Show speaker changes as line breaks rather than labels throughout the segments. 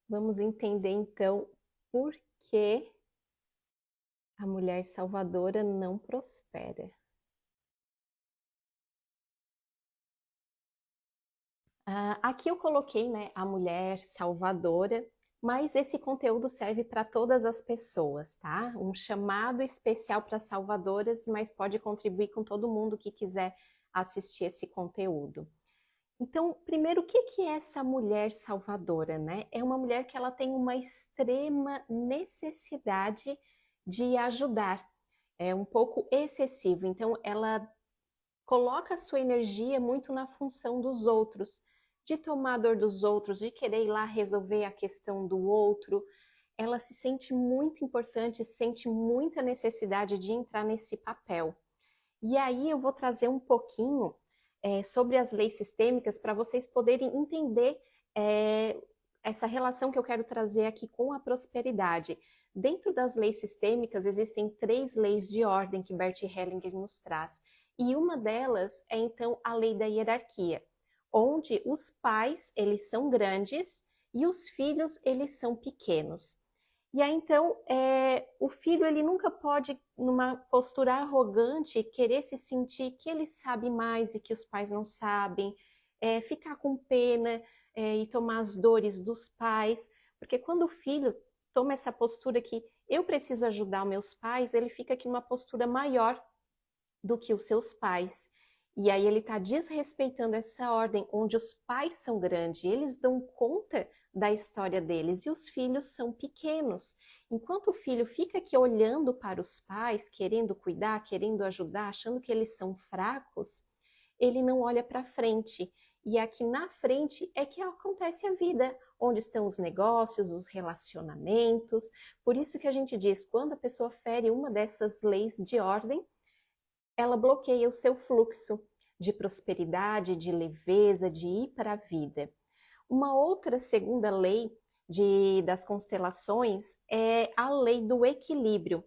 Vamos entender então por que a mulher salvadora não prospera. Aqui eu coloquei, né, a mulher salvadora, mas esse conteúdo serve para todas as pessoas, tá? Um chamado especial para salvadoras, mas pode contribuir com todo mundo que quiser assistir esse conteúdo. Então, primeiro, o que que é essa mulher salvadora, né? É uma mulher que ela tem uma extrema necessidade de ajudar. É um pouco excessivo, então ela coloca a sua energia muito na função dos outros, de tomar a dor dos outros, de querer ir lá resolver a questão do outro. Ela se sente muito importante, sente muita necessidade de entrar nesse papel. E aí eu vou trazer um pouquinho sobre as leis sistêmicas para vocês poderem entender essa relação que eu quero trazer aqui com a prosperidade. Dentro das leis sistêmicas existem 3 leis de ordem que Bert Hellinger nos traz. E uma delas é então a lei da hierarquia, onde os pais eles são grandes e os filhos eles são pequenos. E aí então o filho ele nunca pode, numa postura arrogante, querer se sentir que ele sabe mais e que os pais não sabem, ficar com pena e tomar as dores dos pais, porque quando o filho toma essa postura que eu preciso ajudar meus pais, ele fica aqui numa postura maior do que os seus pais. E aí ele está desrespeitando essa ordem, onde os pais são grandes, eles dão conta da história deles e os filhos são pequenos. Enquanto o filho fica aqui olhando para os pais, querendo cuidar, querendo ajudar, achando que eles são fracos, ele não olha para frente. E aqui na frente é que acontece a vida, onde estão os negócios, os relacionamentos. Por isso que a gente diz, quando a pessoa fere uma dessas leis de ordem, ela bloqueia o seu fluxo de prosperidade, de leveza, de ir para a vida. Uma outra segunda lei das constelações é a lei do equilíbrio.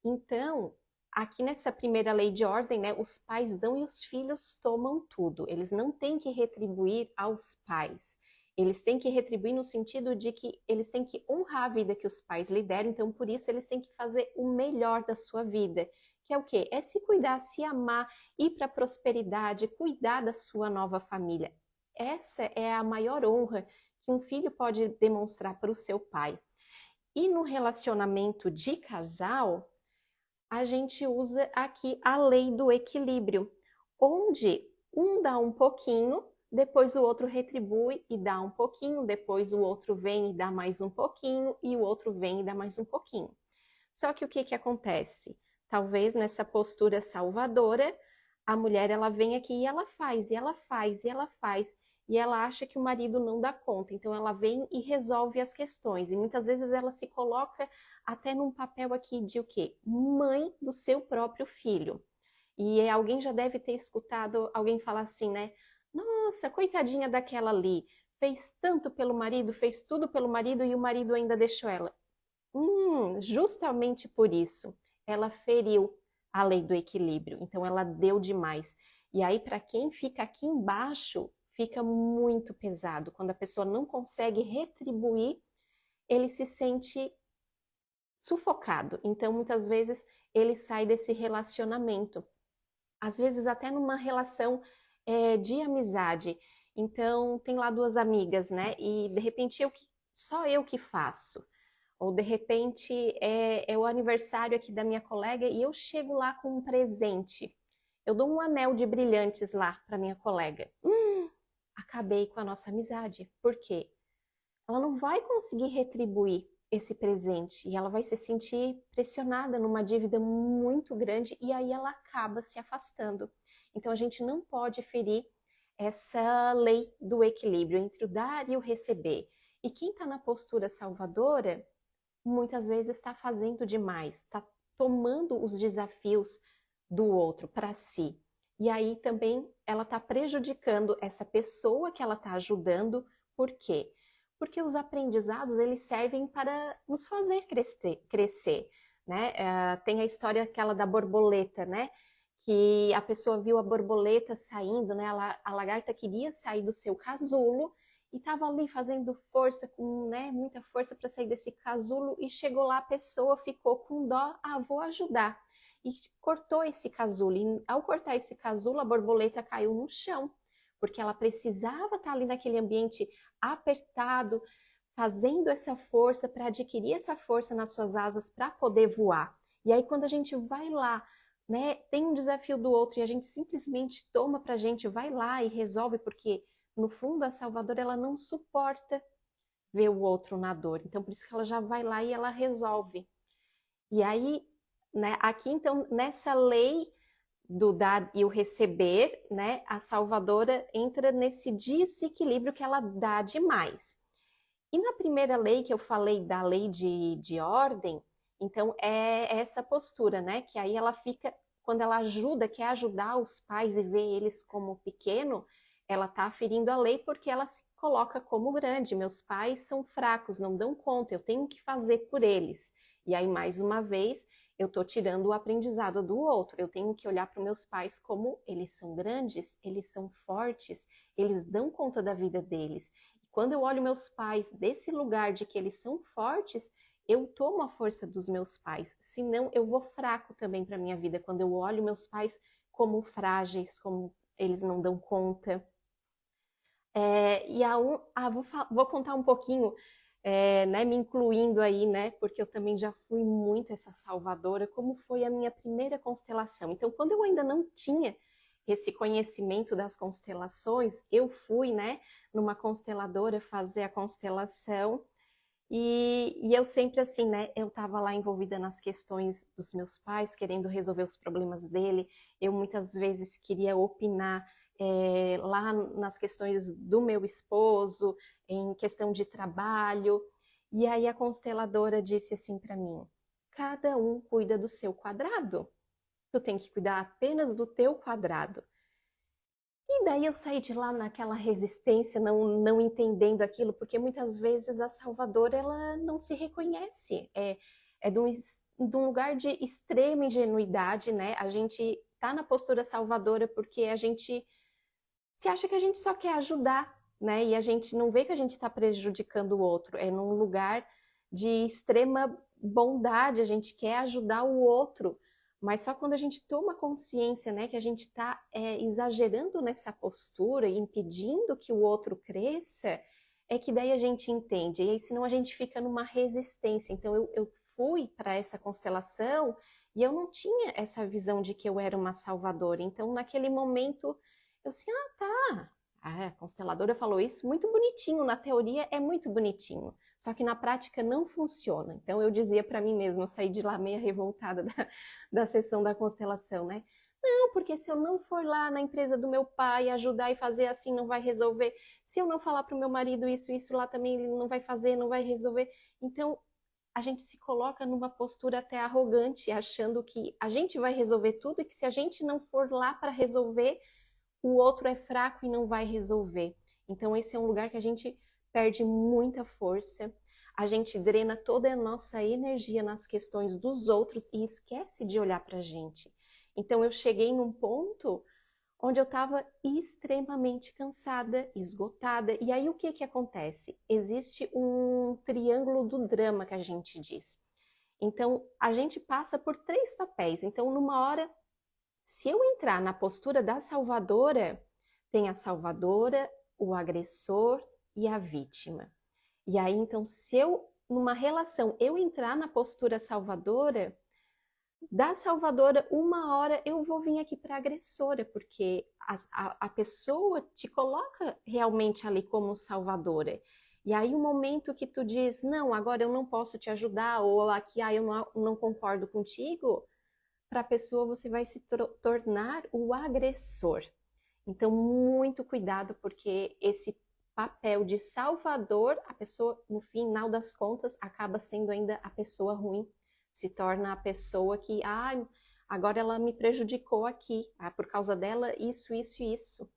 Então, aqui nessa primeira lei de ordem, né, os pais dão e os filhos tomam tudo. Eles não têm que retribuir aos pais. Eles têm que retribuir no sentido de que eles têm que honrar a vida que os pais lhe deram, então por isso eles têm que fazer o melhor da sua vida. Que é o quê? É se cuidar, se amar, ir para a prosperidade, cuidar da sua nova família. Essa é a maior honra que um filho pode demonstrar para o seu pai. E no relacionamento de casal, a gente usa aqui a lei do equilíbrio, onde um dá um pouquinho, depois o outro retribui e dá um pouquinho, depois o outro vem e dá mais um pouquinho, e o outro vem e dá mais um pouquinho. Só que o que acontece? Talvez nessa postura salvadora, a mulher ela vem aqui e ela faz, e ela faz, e ela faz, e ela acha que o marido não dá conta. Então ela vem e resolve as questões. E muitas vezes ela se coloca até num papel aqui de o quê? Mãe do seu próprio filho. E alguém já deve ter escutado alguém falar assim, né? Nossa, coitadinha daquela ali, fez tanto pelo marido, fez tudo pelo marido e o marido ainda deixou ela. Justamente por isso, ela feriu a lei do equilíbrio, então ela deu demais. E aí, para quem fica aqui embaixo, fica muito pesado. Quando a pessoa não consegue retribuir, ele se sente sufocado. Então, muitas vezes, ele sai desse relacionamento. Às vezes, até numa relação de amizade. Então, tem lá 2 amigas, né? E de repente, só eu que faço. Ou de repente é o aniversário aqui da minha colega e eu chego lá com um presente. Eu dou um anel de brilhantes lá para minha colega. Acabei com a nossa amizade. Por quê? Ela não vai conseguir retribuir esse presente e ela vai se sentir pressionada numa dívida muito grande e aí ela acaba se afastando. Então a gente não pode ferir essa lei do equilíbrio entre o dar e o receber. E quem está na postura salvadora muitas vezes está fazendo demais, está tomando os desafios do outro para si. E aí também ela está prejudicando essa pessoa que ela está ajudando. Por quê? Porque os aprendizados eles servem para nos fazer crescer, né? Tem a história aquela da borboleta, né? Que a pessoa viu a borboleta saindo, né? A lagarta queria sair do seu casulo e estava ali fazendo força, com, né, muita força para sair desse casulo, e chegou lá, a pessoa ficou com dó, ah, vou ajudar. E cortou esse casulo, e ao cortar esse casulo, a borboleta caiu no chão, porque ela precisava estar ali naquele ambiente apertado, fazendo essa força para adquirir essa força nas suas asas para poder voar. E aí quando a gente vai lá, né, tem um desafio do outro e a gente simplesmente toma pra gente, vai lá e resolve, porque no fundo a Salvadora ela não suporta ver o outro na dor. Então por isso que ela já vai lá e ela resolve. E aí, né, aqui então nessa lei do dar e o receber, né, a Salvadora entra nesse desequilíbrio que ela dá demais. E na primeira lei que eu falei, da lei de ordem, então é essa postura, né? Que aí ela fica, quando ela ajuda, quer ajudar os pais e vê eles como pequeno, ela está ferindo a lei porque ela se coloca como grande. Meus pais são fracos, não dão conta, eu tenho que fazer por eles. E aí, mais uma vez, eu estou tirando o aprendizado do outro. Eu tenho que olhar para os meus pais como eles são grandes, eles são fortes, eles dão conta da vida deles. Quando eu olho meus pais desse lugar de que eles são fortes, eu tomo a força dos meus pais. Senão, eu vou fraco também para minha vida. Quando eu olho meus pais como frágeis, como eles não dão conta. Vou contar um pouquinho, né, me incluindo aí, né, porque eu também já fui muito essa salvadora, como foi a minha primeira constelação. Então, quando eu ainda não tinha esse conhecimento das constelações, eu fui, né, numa consteladora fazer a constelação e eu sempre assim, né, eu estava lá envolvida nas questões dos meus pais, querendo resolver os problemas dele, eu muitas vezes queria opinar lá nas questões do meu esposo, em questão de trabalho, e aí a consteladora disse assim para mim: cada um cuida do seu quadrado, tu tem que cuidar apenas do teu quadrado. E daí eu saí de lá naquela resistência, não entendendo aquilo, porque muitas vezes a Salvadora ela não se reconhece, é de um lugar de extrema ingenuidade, né? A gente tá na postura salvadora porque a gente se acha que a gente só quer ajudar, né? E a gente não vê que a gente está prejudicando o outro. É num lugar de extrema bondade, a gente quer ajudar o outro. Mas só quando a gente toma consciência, né, que a gente está exagerando nessa postura, impedindo que o outro cresça, é que daí a gente entende. E aí, senão a gente fica numa resistência. Então, eu fui para essa constelação e eu não tinha essa visão de que eu era uma salvadora. Então, naquele momento, eu assim, ah, tá. A consteladora falou isso muito bonitinho, na teoria é muito bonitinho, só que na prática não funciona. Então eu dizia para mim mesma, eu saí de lá meio revoltada da sessão da constelação, né? Não, porque se eu não for lá na empresa do meu pai ajudar e fazer assim, não vai resolver. Se eu não falar para o meu marido isso lá também ele não vai fazer, não vai resolver. Então a gente se coloca numa postura até arrogante, achando que a gente vai resolver tudo e que se a gente não for lá para resolver, o outro é fraco e não vai resolver. Então esse é um lugar que a gente perde muita força, a gente drena toda a nossa energia nas questões dos outros e esquece de olhar para a gente. Então eu cheguei num ponto onde eu estava extremamente cansada, esgotada. E aí o que acontece? Existe um triângulo do drama que a gente diz. Então a gente passa por 3 papéis. Então numa hora, se eu entrar na postura da salvadora, tem a salvadora, o agressor e a vítima. E aí, então, se eu, numa relação, eu entrar na postura salvadora, da salvadora, uma hora eu vou vir aqui para agressora, porque a pessoa te coloca realmente ali como salvadora. E aí, o momento que tu diz, não, agora eu não posso te ajudar, ou aqui, eu não concordo contigo, para a pessoa você vai se tornar o agressor. Então, muito cuidado, porque esse papel de salvador, a pessoa, no final das contas, acaba sendo ainda a pessoa ruim, se torna a pessoa que, agora ela me prejudicou aqui, por causa dela, isso, isso e isso.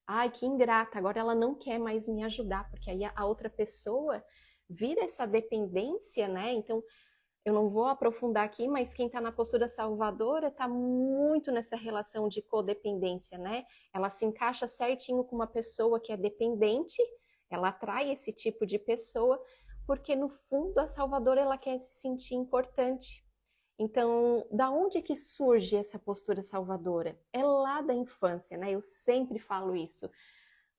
Ai, que ingrata, agora ela não quer mais me ajudar, porque aí a outra pessoa vira essa dependência, né? Então, eu não vou aprofundar aqui, mas quem está na postura salvadora está muito nessa relação de codependência, né? Ela se encaixa certinho com uma pessoa que é dependente, Ela atrai esse tipo de pessoa porque no fundo a salvadora ela quer se sentir importante. Então, da onde que surge essa postura salvadora? É lá da infância, né? Eu sempre falo isso.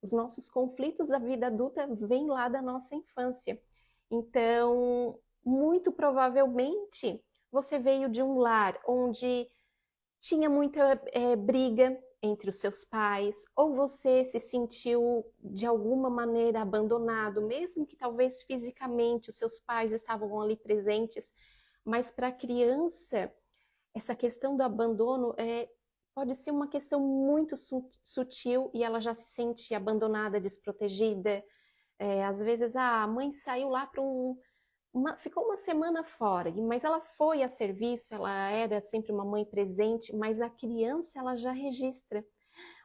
Os nossos conflitos da vida adulta vêm lá da nossa infância. Então, muito provavelmente, você veio de um lar onde tinha muita briga entre os seus pais, ou você se sentiu de alguma maneira abandonado, mesmo que talvez fisicamente os seus pais estavam ali presentes, mas para a criança, essa questão do abandono pode ser uma questão muito sutil e ela já se sente abandonada, desprotegida. Às vezes, a mãe saiu lá para ficou uma semana fora, mas ela foi a serviço, ela era sempre uma mãe presente, mas a criança ela já registra.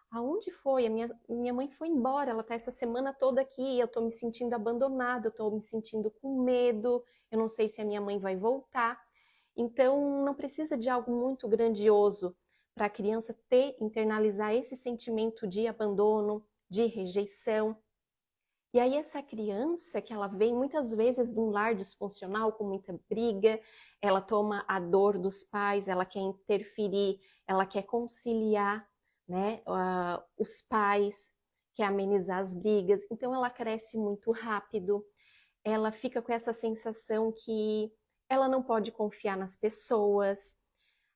Aonde foi? A minha mãe foi embora, ela está essa semana toda aqui, eu estou me sentindo abandonada, eu estou me sentindo com medo, eu não sei se a minha mãe vai voltar. Então, não precisa de algo muito grandioso para a criança internalizar esse sentimento de abandono, de rejeição. E aí essa criança que ela vem muitas vezes de um lar disfuncional com muita briga, ela toma a dor dos pais, ela quer interferir, ela quer conciliar, né, os pais, quer amenizar as brigas, então ela cresce muito rápido, ela fica com essa sensação que ela não pode confiar nas pessoas,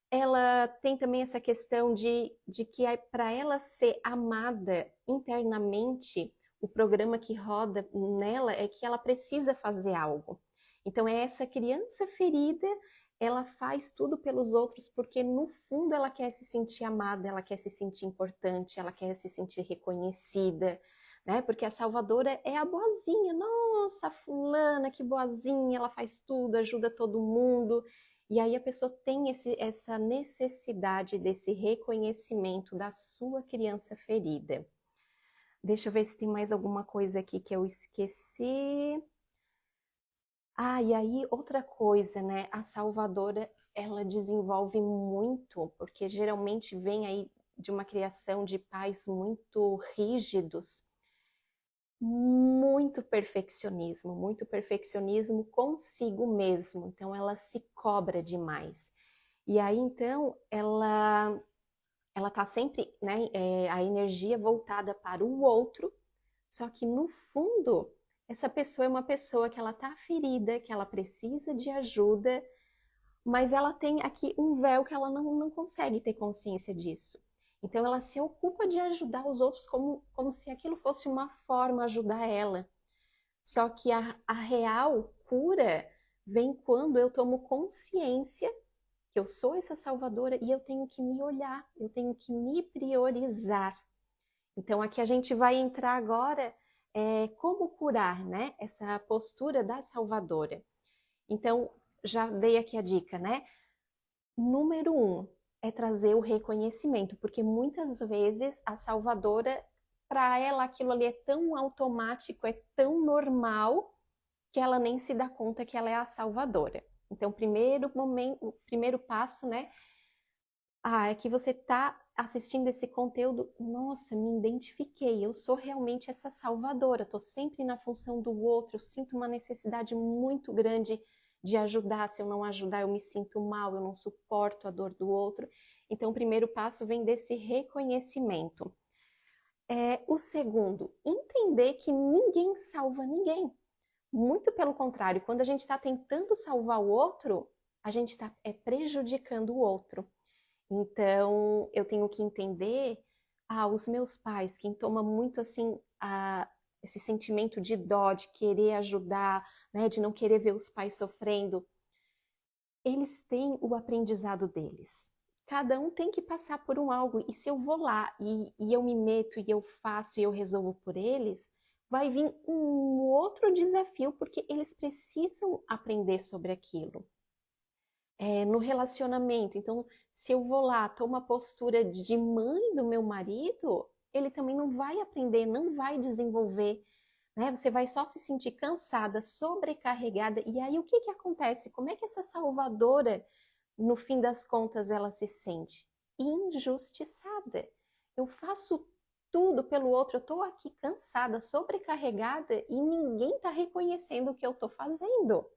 ela tem também essa questão de que para ela ser amada internamente, o programa que roda nela é que ela precisa fazer algo. Então, é essa criança ferida, ela faz tudo pelos outros porque, no fundo, ela quer se sentir amada, ela quer se sentir importante, ela quer se sentir reconhecida, né? Porque a salvadora é a boazinha. Nossa, a fulana, que boazinha, ela faz tudo, ajuda todo mundo. E aí a pessoa tem essa necessidade desse reconhecimento da sua criança ferida. Deixa eu ver se tem mais alguma coisa aqui que eu esqueci. Ah, e aí outra coisa, né? A salvadora, ela desenvolve muito, porque geralmente vem aí de uma criação de pais muito rígidos, muito perfeccionismo consigo mesmo. Então ela se cobra demais. E aí então ela tá sempre, né, a energia voltada para o outro, só que no fundo essa pessoa é uma pessoa que ela tá ferida, que ela precisa de ajuda, mas ela tem aqui um véu que ela não consegue ter consciência disso. Então ela se ocupa de ajudar os outros como se aquilo fosse uma forma de ajudar ela. Só que a real cura vem quando eu tomo consciência que eu sou essa salvadora e eu tenho que me olhar, eu tenho que me priorizar. Então aqui a gente vai entrar agora como curar, né, essa postura da salvadora. Então já dei aqui a dica, né? Número um é trazer o reconhecimento, porque muitas vezes a salvadora, para ela aquilo ali é tão automático, é tão normal que ela nem se dá conta que ela é a salvadora. Então, primeiro momento, o primeiro passo, né? É que você está assistindo esse conteúdo, nossa, me identifiquei, eu sou realmente essa salvadora, estou sempre na função do outro, eu sinto uma necessidade muito grande de ajudar, se eu não ajudar eu me sinto mal, eu não suporto a dor do outro. Então, o primeiro passo vem desse reconhecimento. O segundo, entender que ninguém salva ninguém. Muito pelo contrário, quando a gente está tentando salvar o outro, a gente está prejudicando o outro. Então, eu tenho que entender, os meus pais, quem toma muito assim, esse sentimento de dó, de querer ajudar, né, de não querer ver os pais sofrendo, eles têm o aprendizado deles. Cada um tem que passar por um algo, e se eu vou lá e eu me meto e eu faço e eu resolvo por eles, vai vir um outro desafio, porque eles precisam aprender sobre aquilo. No relacionamento. Então, se eu vou lá, tomo a postura de mãe do meu marido, ele também não vai aprender, não vai desenvolver, né? Você vai só se sentir cansada, sobrecarregada. E aí, o que que acontece? Como é que essa salvadora, no fim das contas, ela se sente? Injustiçada. Eu faço tudo pelo outro, eu tô aqui cansada, sobrecarregada e ninguém tá reconhecendo o que eu tô fazendo,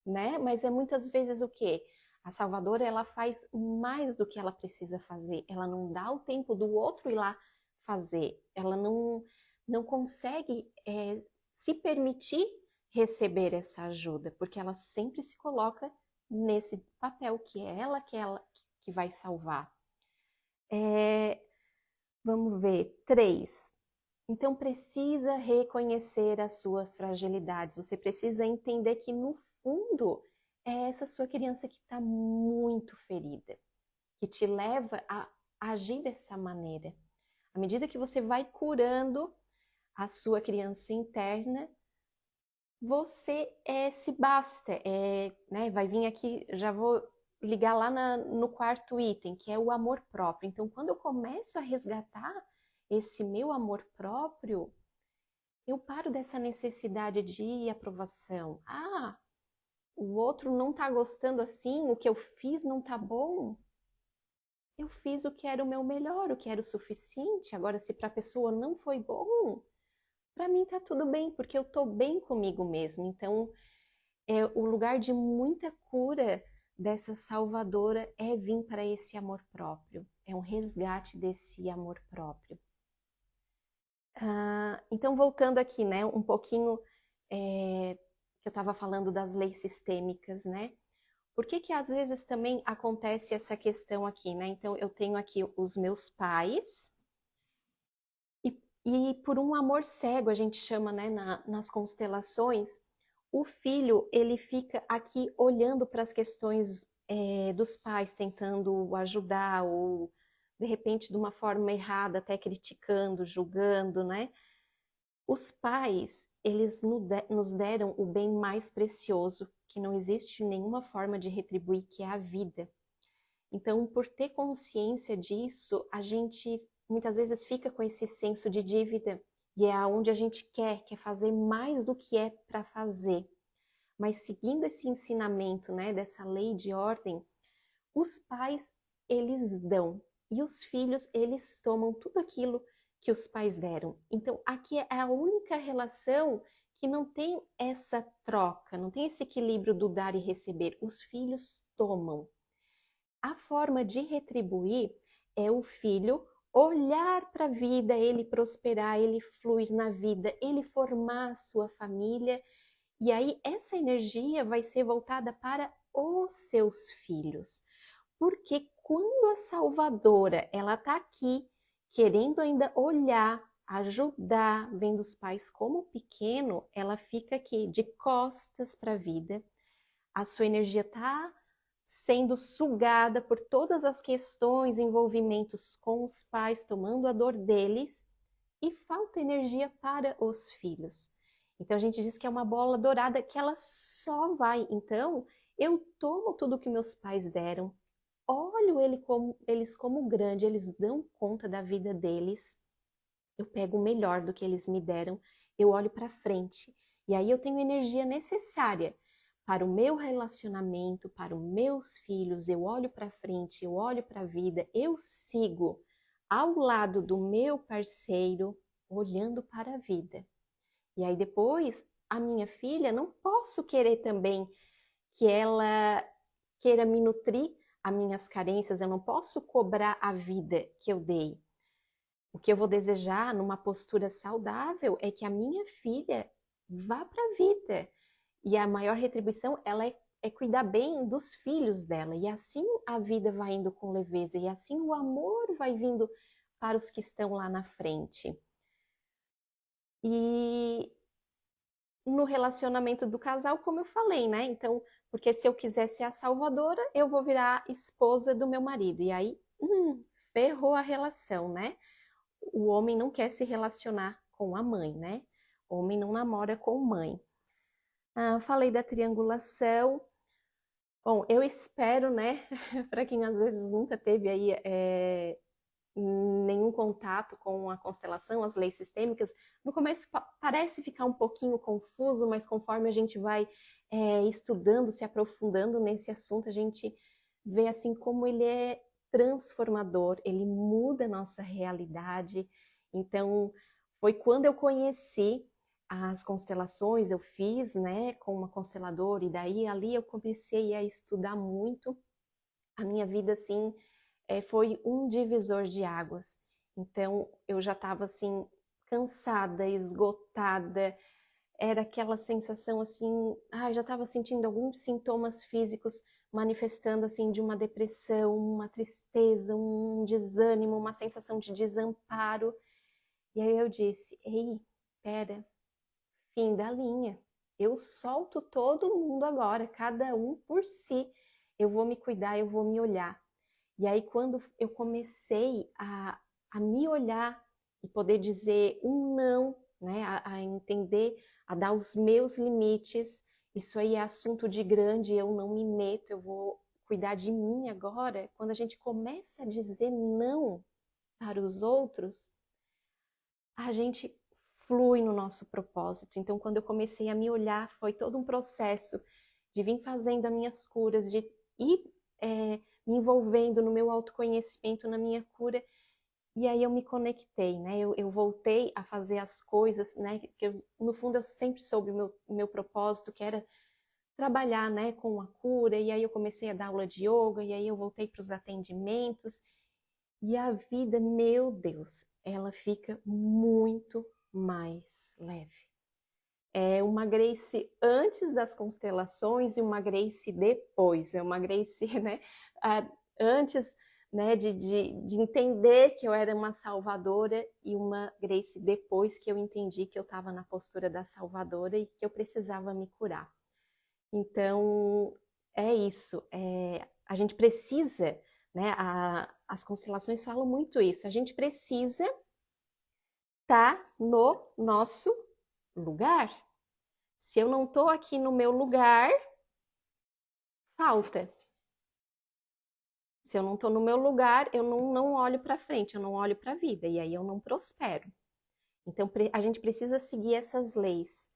né? Mas é muitas vezes o quê? A salvadora, ela faz mais do que ela precisa fazer. Ela não dá o tempo do outro ir lá fazer. Ela não consegue se permitir receber essa ajuda, porque ela sempre se coloca nesse papel que é ela que vai salvar. Vamos ver. 3. Então precisa reconhecer as suas fragilidades. Você precisa entender que no fundo é essa sua criança que está muito ferida, que te leva a agir dessa maneira. À medida que você vai curando a sua criança interna, você se basta. Né, vai vir aqui, já vou ligar lá no quarto item, que é o amor próprio. Então, quando eu começo a resgatar esse meu amor próprio, eu paro dessa necessidade de aprovação. Ah, o outro não tá gostando assim, o que eu fiz não tá bom. Eu fiz o que era o meu melhor, o que era o suficiente. Agora, se para a pessoa não foi bom, para mim tá tudo bem, porque eu tô bem comigo mesmo. Então, o lugar de muita cura dessa salvadora é vir para esse amor próprio. É um resgate desse amor próprio. Então, voltando aqui, né, um pouquinho que eu estava falando das leis sistêmicas, né? Por que às vezes também acontece essa questão aqui, né? Então, eu tenho aqui os meus pais e por um amor cego, a gente chama, né, nas constelações, o filho, ele fica aqui olhando para as questões dos pais, tentando ajudar ou de repente de uma forma errada, até criticando, julgando, né? Os pais, eles nos deram o bem mais precioso, que não existe nenhuma forma de retribuir, que é a vida. Então, por ter consciência disso, a gente muitas vezes fica com esse senso de dívida e é aonde a gente quer fazer mais do que é para fazer. Mas seguindo esse ensinamento, né, dessa lei de ordem, os pais, eles dão e os filhos, eles tomam tudo aquilo que os pais deram. Então, aqui é a única relação que não tem essa troca, não tem esse equilíbrio do dar e receber. Os filhos tomam. A forma de retribuir é o filho olhar para a vida, ele prosperar, ele fluir na vida, ele formar a sua família. E aí essa energia vai ser voltada para os seus filhos. Porque quando a salvadora, ela está aqui, querendo ainda olhar, ajudar, vendo os pais como pequeno, ela fica aqui de costas para a vida. A sua energia está sendo sugada por todas as questões, envolvimentos com os pais, tomando a dor deles, e falta energia para os filhos. Então a gente diz que é uma bola dourada que ela só vai. Então eu tomo tudo que meus pais deram, olho eles como grande, eles dão conta da vida deles. Eu pego o melhor do que eles me deram, eu olho para frente. E aí eu tenho energia necessária para o meu relacionamento, para os meus filhos. Eu olho para frente, eu olho para a vida, eu sigo ao lado do meu parceiro, olhando para a vida. E aí depois, a minha filha, não posso querer também que ela queira me nutrir as minhas carências, eu não posso cobrar a vida que eu dei. O que eu vou desejar numa postura saudável é que a minha filha vá para a vida. E a maior retribuição, ela é cuidar bem dos filhos dela. E assim a vida vai indo com leveza. E assim o amor vai vindo para os que estão lá na frente. E no relacionamento do casal, como eu falei, né? Então, porque se eu quiser ser a salvadora, eu vou virar esposa do meu marido. E aí, ferrou a relação, né? O homem não quer se relacionar com a mãe, né? O homem não namora com mãe. Falei da triangulação. Bom, eu espero, né? Para quem às vezes nunca teve aí nenhum contato com a constelação, as leis sistêmicas, no começo parece ficar um pouquinho confuso, mas conforme a gente vai estudando, se aprofundando nesse assunto, a gente vê assim como ele é transformador, ele muda a nossa realidade. Então, foi quando eu conheci as constelações, eu fiz, né, com uma consteladora, e daí ali eu comecei a estudar muito. A minha vida, assim, foi um divisor de águas. Então, eu já estava, assim, cansada, esgotada, era aquela sensação, assim, já estava sentindo alguns sintomas físicos manifestando, assim, de uma depressão, uma tristeza, um desânimo, uma sensação de desamparo. E aí eu disse, ei, pera, fim da linha. Eu solto todo mundo agora, cada um por si. Eu vou me cuidar, eu vou me olhar. E aí, quando eu comecei a me olhar e poder dizer um não, né, a entender, a dar os meus limites, isso aí é assunto de grande, eu não me meto, eu vou cuidar de mim agora. Quando a gente começa a dizer não para os outros, a gente flui no nosso propósito. Então, quando eu comecei a me olhar, foi todo um processo de vir fazendo as minhas curas, de ir me envolvendo no meu autoconhecimento, na minha cura. E aí eu me conectei, né? Eu voltei a fazer as coisas, né? Que no fundo eu sempre soube o meu propósito, que era trabalhar, né, com a cura. E aí eu comecei a dar aula de yoga, e aí eu voltei para os atendimentos. E a vida, meu Deus, ela fica muito mais leve. É uma Grace antes das constelações e uma Grace depois. É uma Grace, né, antes, né, de entender que eu era uma salvadora, e uma Grace depois que eu entendi que eu estava na postura da salvadora e que eu precisava me curar. Então, é isso. A gente precisa, né? As constelações falam muito isso. A gente precisa estar no nosso lugar. Se eu não estou aqui no meu lugar, falta. Se eu não estou no meu lugar, eu não olho para frente, eu não olho para a vida, e aí eu não prospero. Então, a gente precisa seguir essas leis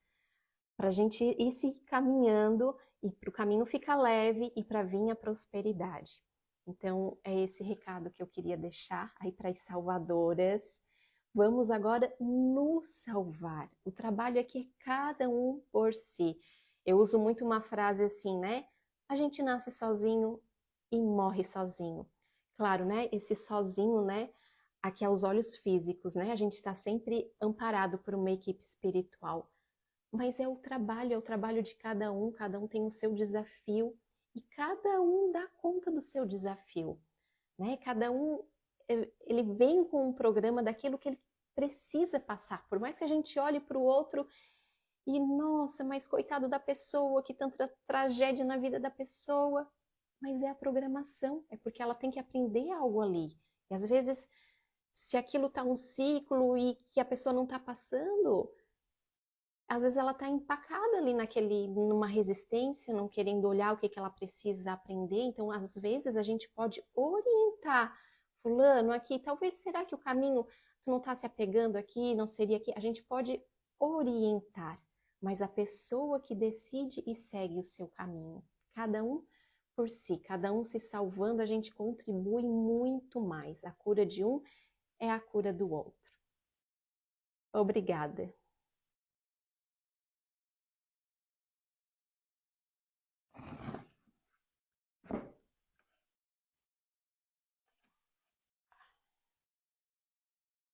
para a gente ir se caminhando e para o caminho ficar leve e para vir a prosperidade. Então, é esse recado que eu queria deixar aí para as salvadoras. Vamos agora nos salvar. O trabalho aqui é cada um por si. Eu uso muito uma frase assim, né? A gente nasce sozinho e morre sozinho. Claro, né? Esse sozinho, né? Aqui aos olhos físicos, né? A gente está sempre amparado por uma equipe espiritual. Mas é o trabalho de cada um tem o seu desafio e cada um dá conta do seu desafio, né? Cada um ele vem com um programa daquilo que ele precisa passar. Por mais que a gente olhe para o outro e, nossa, mas coitado da pessoa, que tanta tragédia na vida da pessoa, mas é a programação, é porque ela tem que aprender algo ali. E às vezes, se aquilo está um ciclo e que a pessoa não está passando, às vezes ela está empacada ali numa resistência, não querendo olhar o que ela precisa aprender. Então, às vezes, a gente pode orientar fulano aqui, talvez será que o caminho, tu não está se apegando aqui, não seria aqui? A gente pode orientar, mas a pessoa que decide e segue o seu caminho. Cada um por si, cada um se salvando, a gente contribui muito mais. A cura de um é a cura do outro. Obrigada.